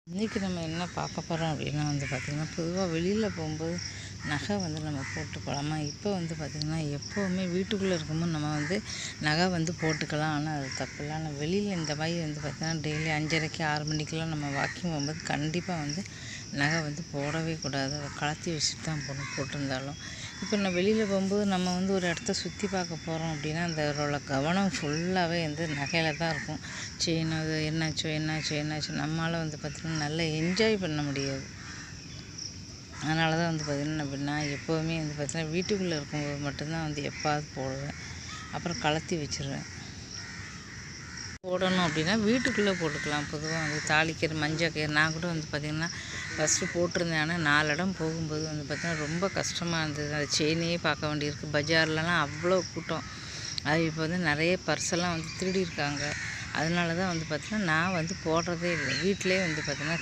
இன்றைக்கி நம்ம என்ன பார்க்க போகிறோம் அப்படின்னா பார்த்திங்கன்னா, பொதுவாக வெளியில் போகும்போது நகை நம்ம போட்டுக்கலாமா? இப்போ பார்த்திங்கன்னா, எப்போவுமே வீட்டுக்குள்ளே இருக்கும்போது நம்ம நகை போட்டுக்கலாம். ஆனால் அது தப்பில்லை. ஆனால் வெளியில் இந்த மாதிரி பார்த்திங்கன்னா, டெய்லி 5:30க்கு 6 மணிக்கெலாம் நம்ம வாக்கிங் போகும்போது கண்டிப்பாக நகை போடவே கூடாது. அதை கழட்டி வச்சுட்டு தான் போகணும், போட்டிருந்தாலும். இப்போ நான் வெளியில் போகும்போது நம்ம ஒரு இடத்த சுற்றி பார்க்க போகிறோம் அப்படின்னா, அதோட கவனம் ஃபுல்லாகவே நகையில் தான் இருக்கும். செயின் அது என்னாச்சு நம்மளால் பார்த்திங்கன்னா நல்லா என்ஜாய் பண்ண முடியாது. அதனால தான் பார்த்திங்கன்னா நான் எப்போவுமே பார்த்திங்கன்னா வீட்டுக்குள்ளே இருக்கும்போது மட்டும்தான் எப்பாவது போடுவேன். அப்புறம் கழட்டி வச்சுருவேன். போடணும் அப்படின்னா வீட்டுக்குள்ளே போட்டுக்கலாம். பொதுவாக தாலிக்கயிறு, மஞ்சள் கயிறு நான் கூட பார்த்திங்கன்னா ஃபஸ்ட்டு போட்டிருந்தேன். ஆனால் 4 இடம் போகும்போது பார்த்திங்கன்னா ரொம்ப கஷ்டமாக இருந்தது. அந்த செயினையே பார்க்க வேண்டியிருக்கு. பஜார்லலாம் அவ்வளோ கூட்டம். அது இப்போ நிறைய பர்ஸெல்லாம் திருடியிருக்காங்க. அதனால தான் பார்த்திங்கன்னா நான் போடுறதே இல்லை. வீட்டிலே பார்த்திங்கன்னா